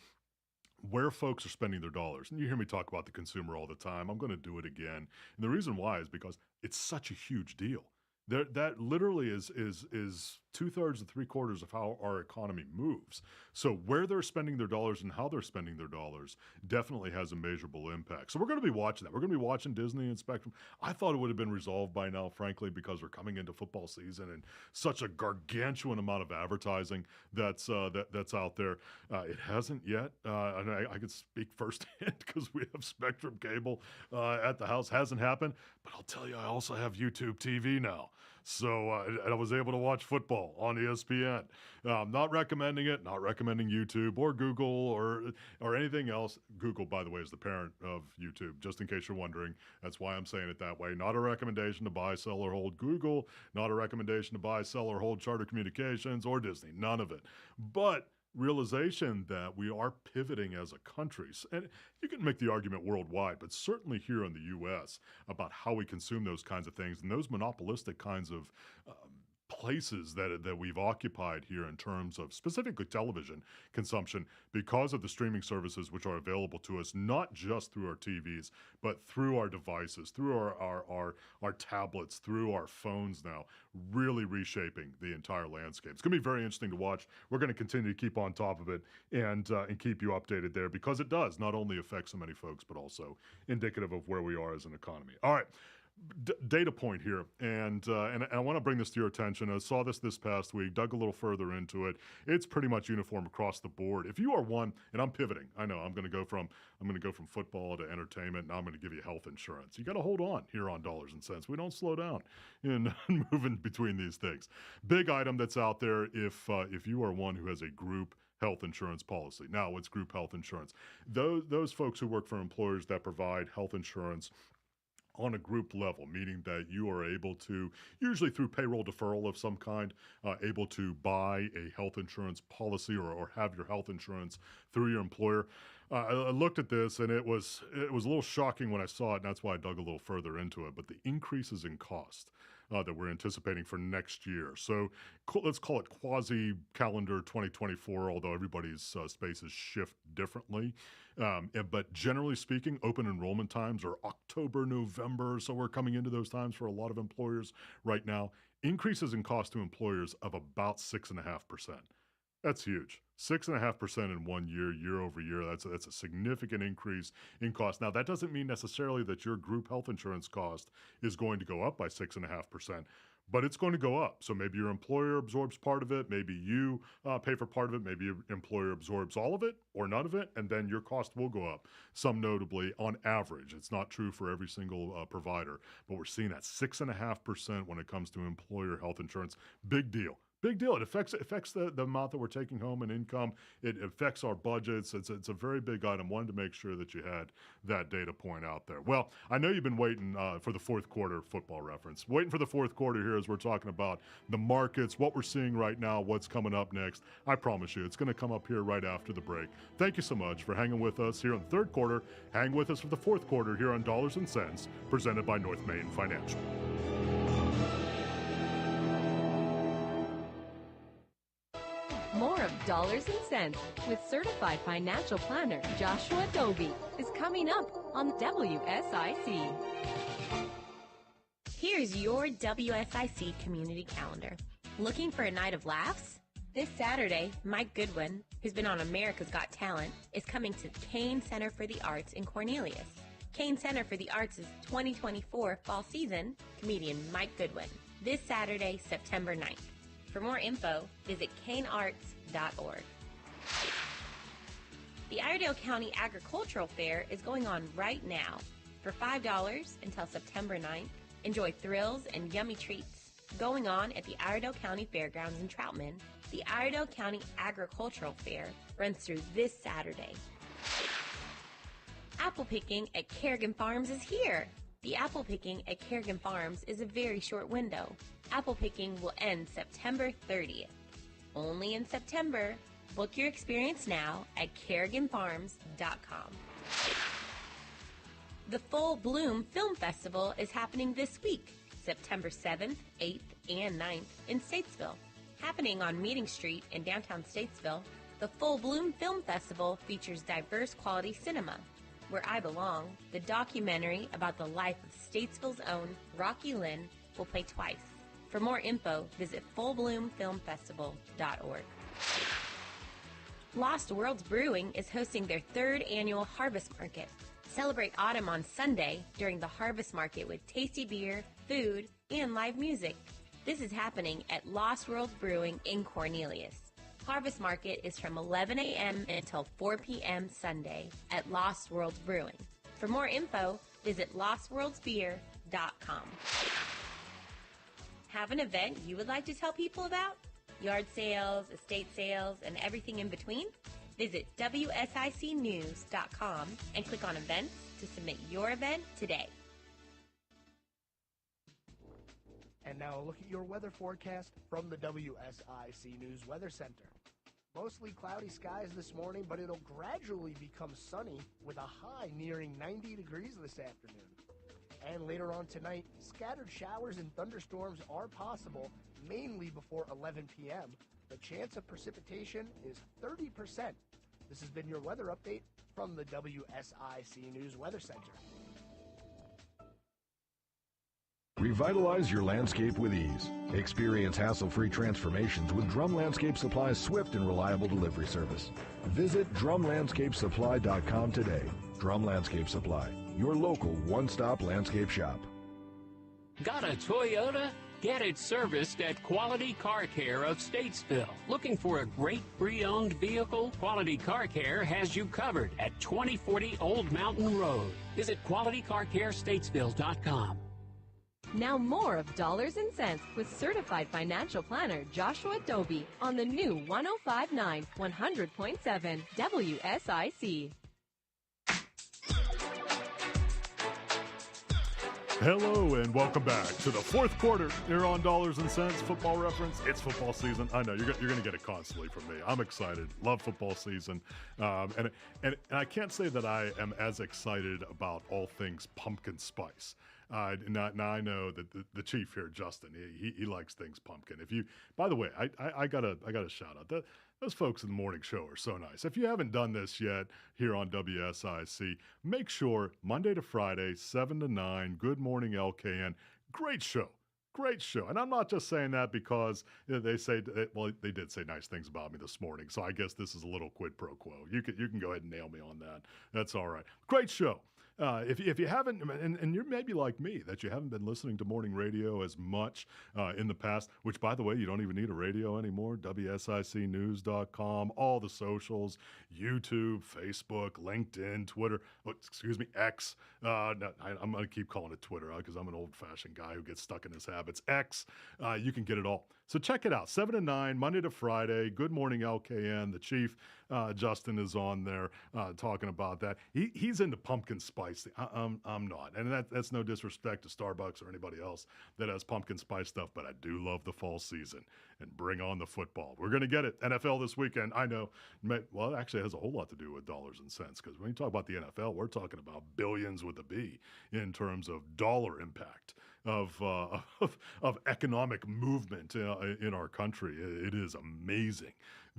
where folks are spending their dollars. And you hear me talk about the consumer all the time. I'm going to do it again. And the reason why is because it's such a huge deal. That literally is 2/3 to 3/4 of how our economy moves. So where they're spending their dollars and how they're spending their dollars definitely has a measurable impact. So we're going to be watching that. We're going to be watching Disney and Spectrum. I thought it would have been resolved by now, frankly, because we're coming into football season and such a gargantuan amount of advertising that's out there. It hasn't yet, and I can speak firsthand because we have Spectrum cable at the house. Hasn't happened, but I'll tell you, I also have YouTube TV now. So I was able to watch football on ESPN. Not recommending it, not recommending YouTube or Google or anything else. Google, by the way, is the parent of YouTube, just in case you're wondering. That's why I'm saying it that way. Not a recommendation to buy, sell, or hold Google. Not a recommendation to buy, sell, or hold Charter Communications or Disney. None of it. But realization that we are pivoting as a country. And you can make the argument worldwide, but certainly here in the U.S. about how we consume those kinds of things and those monopolistic kinds of places that we've occupied here in terms of specifically television consumption because of the streaming services which are available to us, not just through our TVs, but through our devices, through our tablets, through our phones now, really reshaping the entire landscape. It's going to be very interesting to watch. We're going to continue to keep on top of it and keep you updated there because it does not only affect so many folks, but also indicative of where we are as an economy. All right. Data point here, and I want to bring this to your attention. I saw this past week, dug a little further into it. It's pretty much uniform across the board. If you are one, and I'm pivoting, I know I'm going to go from football to entertainment. Now I'm going to give you health insurance. You got to hold on here on Dollars and Cents. We don't slow down in moving between these things. Big item that's out there. If you are one who has a group health insurance policy. Now, what's group health insurance? Those folks who work for employers that provide health insurance on a group level, meaning that you are able to, usually through payroll deferral of some kind, able to buy a health insurance policy or have your health insurance through your employer. I looked at this and it was a little shocking when I saw it, and that's why I dug a little further into it. But the increases in cost that we're anticipating for next year. So let's call it quasi-calendar 2024, although everybody's spaces shift differently. But generally speaking, open enrollment times are October, November, so we're coming into those times for a lot of employers right now. Increases in cost to employers of about 6.5%. That's huge. 6.5% in 1 year, year over year. That's a significant increase in cost. Now, that doesn't mean necessarily that your group health insurance cost is going to go up by 6.5%. But it's going to go up. So maybe your employer absorbs part of it. Maybe you pay for part of it. Maybe your employer absorbs all of it or none of it. And then your cost will go up, some notably on average. It's not true for every single provider. But we're seeing that 6.5% when it comes to employer health insurance. Big deal. Big deal. It affects the amount that we're taking home in income. It affects our budgets. It's a very big item. Wanted to make sure that you had that data point out there. Well, I know you've been waiting for the fourth quarter football reference. Waiting for the fourth quarter here as we're talking about the markets, what we're seeing right now, what's coming up next. I promise you, it's going to come up here right after the break. Thank you so much for hanging with us here in the third quarter. Hang with us for the fourth quarter here on Dollars and Cents, presented by North Main Financial. More of Dollars and Cents with certified financial planner Joshua Dobi is coming up on WSIC. Here's your WSIC community calendar. Looking for a night of laughs? This Saturday, Mike Goodwin, who's been on America's Got Talent, is coming to Kane Center for the Arts in Cornelius. Kane Center for the Arts' 2024 fall season, comedian Mike Goodwin. This Saturday, September 9th. For more info, visit canearts.org. The Iredell County Agricultural Fair is going on right now. For $5 until September 9th, enjoy thrills and yummy treats going on at the Iredell County Fairgrounds in Troutman. The Iredell County Agricultural Fair runs through this Saturday. Apple picking at Kerrigan Farms is here. The apple picking at Kerrigan Farms is a very short window. Apple picking will end September 30th. Only in September. Book your experience now at kerriganfarms.com. The Full Bloom Film Festival is happening this week, September 7th, 8th, and 9th in Statesville. Happening on Meeting Street in downtown Statesville, the Full Bloom Film Festival features diverse quality cinema. Where I Belong, the documentary about the life of Statesville's own Rocky Lynn, will play twice. For more info, visit fullbloomfilmfestival.org. Lost Worlds Brewing is hosting their third annual Harvest Market. Celebrate autumn on Sunday during the Harvest Market with tasty beer, food, and live music. This is happening at Lost Worlds Brewing in Cornelius. Harvest Market is from 11 a.m. until 4 p.m. Sunday at Lost Worlds Brewing. For more info, visit lostworldsbeer.com. Have an event you would like to tell people about? Yard sales, estate sales, and everything in between? Visit WSICnews.com and click on events to submit your event today. And now a look at your weather forecast from the WSIC News Weather Center. Mostly cloudy skies this morning, but it'll gradually become sunny with a high nearing 90 degrees this afternoon. And later on tonight, scattered showers and thunderstorms are possible, mainly before 11 p.m. The chance of precipitation is 30%. This has been your weather update from the WSIC News Weather Center. Revitalize your landscape with ease. Experience hassle-free transformations with Drum Landscape Supply's swift and reliable delivery service. Visit drumlandscapesupply.com today. Drum Landscape Supply, your local one-stop landscape shop. Got a Toyota? Get it serviced at Quality Car Care of Statesville. Looking for a great pre-owned vehicle? Quality Car Care has you covered at 2040 Old Mountain Road. Visit qualitycarcarestatesville.com. Now more of Dollars and Cents with certified financial planner Joshua Dobi on the new 105.9 100.7 WSIC. Hello and welcome back to the fourth quarter here on Dollars and Cents Football Reference. It's football season. I know you're going to get it constantly from me. I'm excited. Love football season. And I can't say that I am as excited about all things pumpkin spice. Now I know that the chief here, Justin, he likes things pumpkin. By the way, I got a shout out. Those folks in the morning show are so nice. If you haven't done this yet here on WSIC, make sure Monday to Friday, 7 to 9, Good Morning LKN. Great show. Great show. And I'm not just saying that because they say, well, they did say nice things about me this morning. So I guess this is a little quid pro quo. You can go ahead and nail me on that. That's all right. Great show. If you haven't, and you're maybe like me, that you haven't been listening to morning radio as much in the past, which, by the way, you don't even need a radio anymore, WSICnews.com, all the socials, YouTube, Facebook, LinkedIn, Twitter, X. No, I'm going to keep calling it Twitter because I'm an old-fashioned guy who gets stuck in his habits. X, you can get it all. So check it out, 7 to 9, Monday to Friday. Good morning, LKN. The chief, Justin, is on there talking about that. He's into pumpkin spice. I'm not. And that's no disrespect to Starbucks or anybody else that has pumpkin spice stuff, but I do love the fall season. And bring on the football. We're going to get it. NFL this weekend, I know. Well, it actually has a whole lot to do with dollars and cents, because when you talk about the NFL, we're talking about billions with a B in terms of dollar impact of economic movement in our country. It is amazing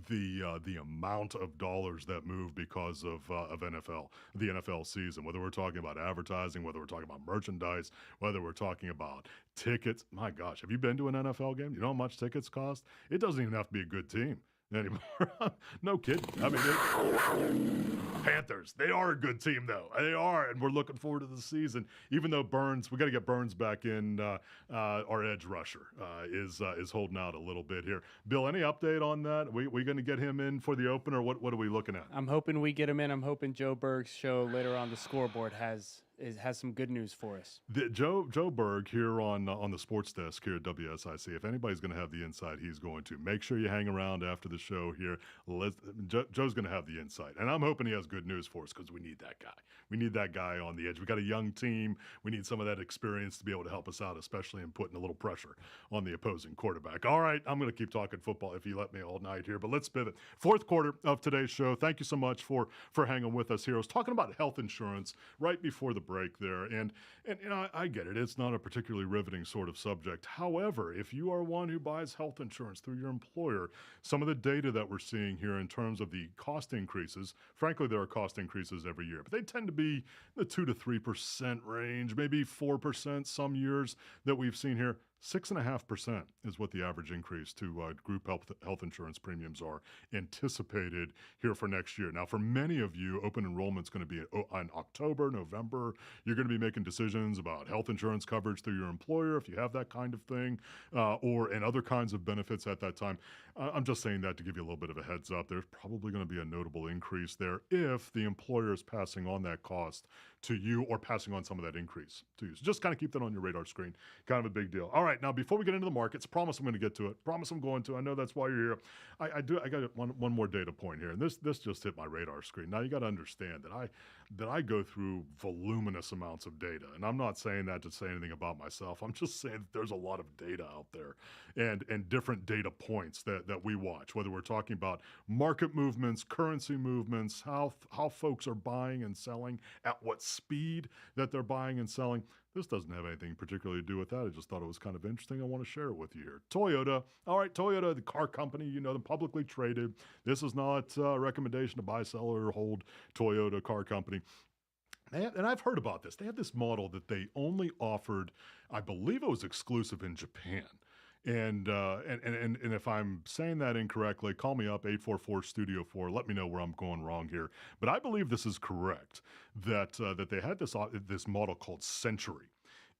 the amount of dollars that move because of the NFL season. Whether we're talking about advertising, whether we're talking about merchandise, whether we're talking about tickets. My gosh, have you been to an NFL game? You know how much tickets cost? It doesn't even have to be a good team anymore. No kidding. I mean, Panthers, they are a good team, though. They are, and we're looking forward to the season. Even though Burns, we got to get Burns back in. Our edge rusher is holding out a little bit here. Bill, any update on that? We going to get him in for the opener? What are we looking at? I'm hoping we get him in. I'm hoping Joe Berg's show later on the scoreboard has some good news for us. Joe Berg here on the sports desk here at WSIC. If anybody's going to have the insight, he's going to. Make sure you hang around after the show here. Joe's going to have the insight, and I'm hoping he has good news for us because we need that guy. We need that guy on the edge. We got a young team. We need some of that experience to be able to help us out, especially in putting a little pressure on the opposing quarterback. All right, I'm going to keep talking football if you let me all night here, but let's pivot. Fourth quarter of today's show. Thank you so much for hanging with us here. I was talking about health insurance right before the break there, and you know, I get it. It's not a particularly riveting sort of subject. However, if you are one who buys health insurance through your employer, some of the data that we're seeing here in terms of the cost increases, frankly, there are cost increases every year, but they tend to be the 2 to 3% range, maybe 4% some years that we've seen here. 6.5% is what the average increase to group health insurance premiums are anticipated here for next year. Now, for many of you, open enrollment is going to be in October, November. You're going to be making decisions about health insurance coverage through your employer, if you have that kind of thing, and other kinds of benefits at that time. I'm just saying that to give you a little bit of a heads up. There's probably going to be a notable increase there if the employer is passing on that cost to you or passing on some of that increase to you. So just kind of keep that on your radar screen. Kind of a big deal. All right, now before we get into the markets, promise I'm going to get to it. Promise I'm going to. I know that's why you're here. I got one more data point here, and this just hit my radar screen. Now you got to understand that I go through voluminous amounts of data, and I'm not saying that to say anything about myself. I'm just saying that there's a lot of data out there, and different data points that we watch, whether we're talking about market movements, currency movements, how folks are buying and selling, at what speed that they're buying and selling. This doesn't have anything particularly to do with that. I just thought it was kind of interesting. I want to share it with you here. Toyota. All right, Toyota, the car company, you know them, publicly traded. This is not a recommendation to buy, sell, or hold Toyota car company. And I've heard about this. They have this model that they only offered, I believe it was exclusive in Japan. And if I'm saying that incorrectly, call me up, 844-STUDIO-4. Let me know where I'm going wrong here. But I believe this is correct, that they had this model called Century.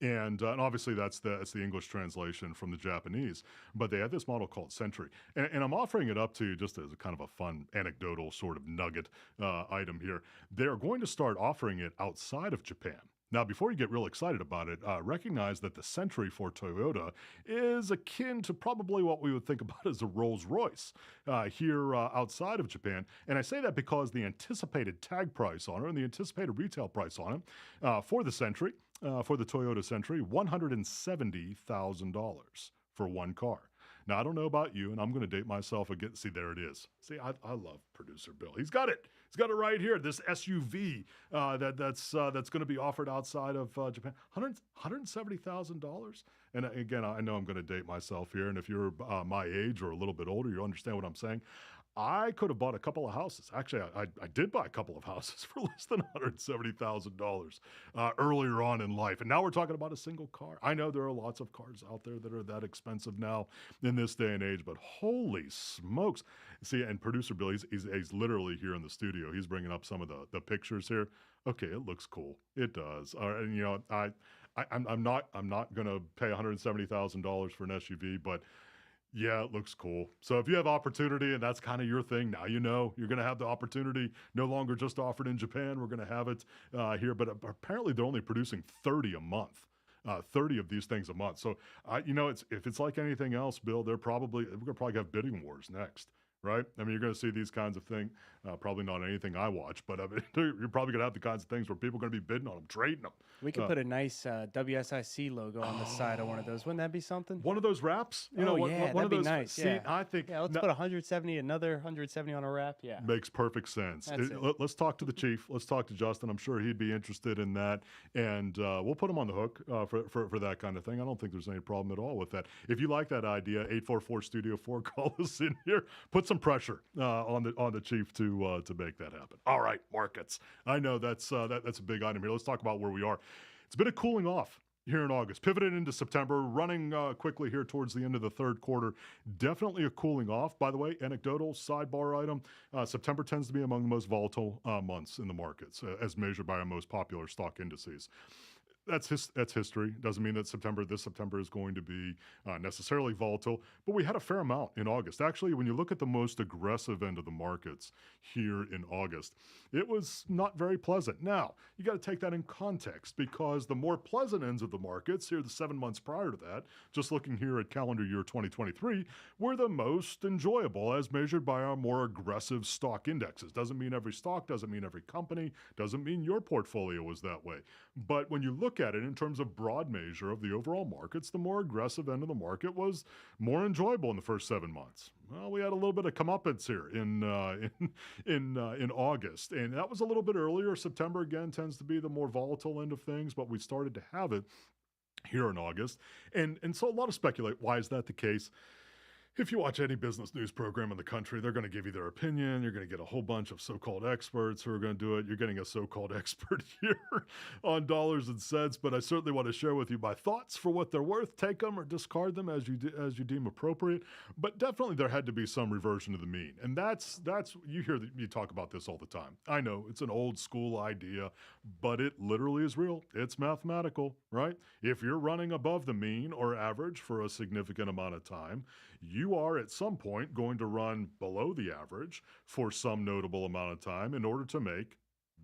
And obviously that's the English translation from the Japanese. But they had this model called Century. And I'm offering it up to you just as a kind of a fun anecdotal sort of nugget item here. They're going to start offering it outside of Japan. Now, before you get real excited about it, recognize that the Century for Toyota is akin to probably what we would think about as a Rolls-Royce here outside of Japan. And I say that because the anticipated tag price on it and the anticipated retail price on it for the Century, for the Toyota Century, $170,000 for one car. Now, I don't know about you, and I'm going to date myself again. See, there it is. See, I love producer Bill. He's got it. He's got it right here. This SUV that's going to be offered outside of Japan, $170,000. And again, I know I'm going to date myself here, and if you're my age or a little bit older, you understand what I'm saying. I could have bought a couple of houses. Actually, I did buy a couple of houses for less than $170,000 earlier on in life. And now we're talking about a single car. I know there are lots of cars out there that are that expensive now in this day and age, but holy smokes. See, and producer Bill, he's literally here in the studio. He's bringing up some of the pictures here. Okay, it looks cool. It does. And you know, I'm not going to pay $170,000 for an SUV, but yeah, it looks cool. So if you have opportunity and that's kind of your thing, now you know you're going to have the opportunity, no longer just offered in Japan. We're going to have it here, but apparently they're only producing 30 a month. 30 of these things a month. So, you know, if it's like anything else, Bill, we're going to probably have bidding wars next. Right? I mean, you're going to see these kinds of things, probably not anything I watch, but I mean, you're probably going to have the kinds of things where people are going to be bidding on them, trading them. We could put a nice WSIC logo on the side of one of those. Wouldn't that be something? One of those wraps? You know, one that'd of be those, nice. See, Yeah. I think... Yeah, let's put 170, another 170 on a wrap. Yeah. Makes perfect sense. Let's talk to the chief. Let's talk to Justin. I'm sure he'd be interested in that. And we'll put him on the hook for that kind of thing. I don't think there's any problem at all with that. If you like that idea, 844-STUDIO-4, call us in here. Put some pressure on the chief to make that happen. All right, markets. I know that's a big item here. Let's talk about where we are. It's been a cooling off here in August, pivoted into September, running quickly here towards the end of the third quarter. Definitely a cooling off. By the way, anecdotal sidebar item, September tends to be among the most volatile months in the markets as measured by our most popular stock indices. That's history. Doesn't mean that this September is going to be necessarily volatile, but we had a fair amount in August. Actually, when you look at the most aggressive end of the markets here in August, it was not very pleasant. Now, you got to take that in context because the more pleasant ends of the markets here, the 7 months prior to that, just looking here at calendar year 2023, were the most enjoyable as measured by our more aggressive stock indexes. Doesn't mean every stock, doesn't mean every company, doesn't mean your portfolio was that way. But when you look at it in terms of broad measure of the overall markets, the more aggressive end of the market was more enjoyable in the first 7 months. Well, we had a little bit of comeuppance here in August, and that was a little bit earlier. September again tends to be the more volatile end of things, but we started to have it here in August, and so a lot of speculate. Why is that the case? If you watch any business news program in the country, they're going to give you their opinion. You're going to get a whole bunch of so-called experts who are going to do it. You're getting a so-called expert here on dollars and cents, but I certainly want to share with you my thoughts for what they're worth. Take them or discard them as you deem appropriate. But definitely there had to be some reversion to the mean. And that's you talk about this all the time. I know it's an old school idea, but it literally is real. It's mathematical, right? If you're running above the mean or average for a significant amount of time, you are at some point going to run below the average for some notable amount of time in order to make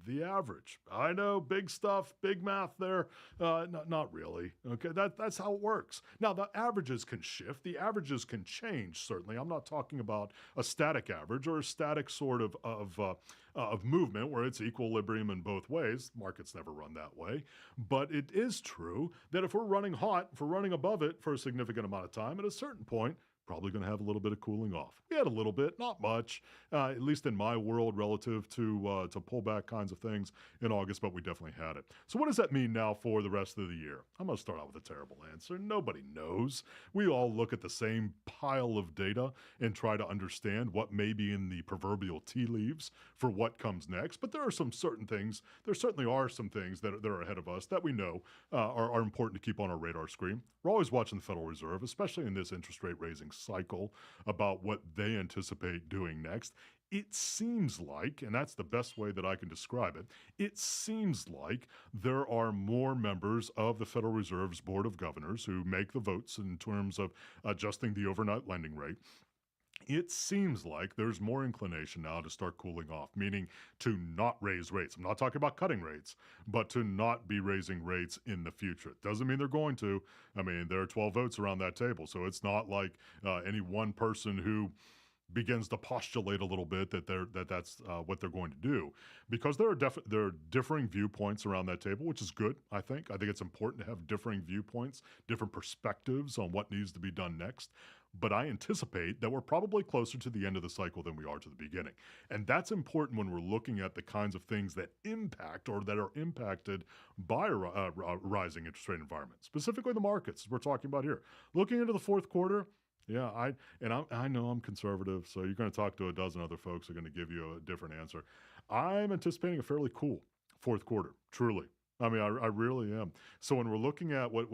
the average. I know, big stuff, big math there. Not really. Okay, that's how it works. Now, the averages can shift. The averages can change, certainly. I'm not talking about a static average or a static sort of movement where it's equilibrium in both ways. Markets never run that way. But it is true that if we're running hot, if we're running above it for a significant amount of time, at a certain point, probably going to have a little bit of cooling off. We had a little bit, not much, at least in my world relative to pullback kinds of things in August, but we definitely had it. So what does that mean now for the rest of the year? I'm going to start out with a terrible answer. Nobody knows. We all look at the same pile of data and try to understand what may be in the proverbial tea leaves for what comes next, but there are some certain things, there certainly are some things that are ahead of us that we know are important to keep on our radar screen. We're always watching the Federal Reserve, especially in this interest rate raising cycle, about what they anticipate doing next. It seems like, and that's the best way that I can describe it, it seems like there are more members of the Federal Reserve's Board of Governors who make the votes in terms of adjusting the overnight lending rate. It seems like there's more inclination now to start cooling off, meaning to not raise rates. I'm not talking about cutting rates, but to not be raising rates in the future. It doesn't mean they're going to. I mean, there are 12 votes around that table, so it's not like any one person who begins to postulate a little bit that's what they're going to do, because there are differing viewpoints around that table, which is good. I think it's important to have differing viewpoints, different perspectives on what needs to be done next. But I anticipate that we're probably closer to the end of the cycle than we are to the beginning. And that's important when we're looking at the kinds of things that impact or that are impacted by a rising interest rate environment, specifically the markets we're talking about here. Looking into the fourth quarter, Yeah, I know I'm conservative, so you're going to talk to a dozen other folks who are going to give you a different answer. I'm anticipating a fairly cool fourth quarter, truly. I mean, I really am. So when we're looking at what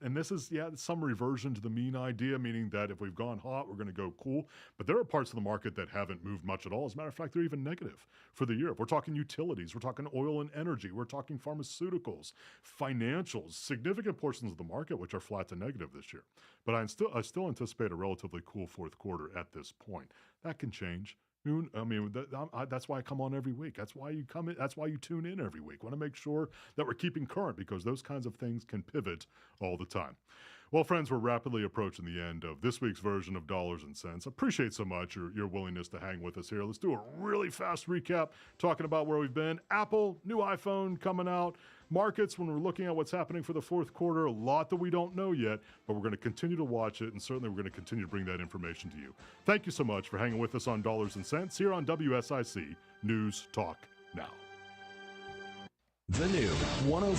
and this is some reversion to the mean idea, meaning that if we've gone hot, we're going to go cool. But there are parts of the market that haven't moved much at all. As a matter of fact, they're even negative for the year. If we're talking utilities, we're talking oil and energy, we're talking pharmaceuticals, financials, significant portions of the market which are flat to negative this year. But I still anticipate a relatively cool fourth quarter at this point. That can change. I mean, that's why I come on every week. That's why you come in. That's why you tune in every week. Want to make sure that we're keeping current, because those kinds of things can pivot all the time. Well, friends, we're rapidly approaching the end of this week's version of Dollars and Cents. Appreciate so much your willingness to hang with us here. Let's do a really fast recap, talking about where we've been. Apple, new iPhone coming out. Markets, when we're looking at what's happening for the fourth quarter, a lot that we don't know yet, but we're going to continue to watch it, and certainly we're going to continue to bring that information to you. Thank you so much for hanging with us on Dollars and Cents here on WSIC News Talk Now. The new 105.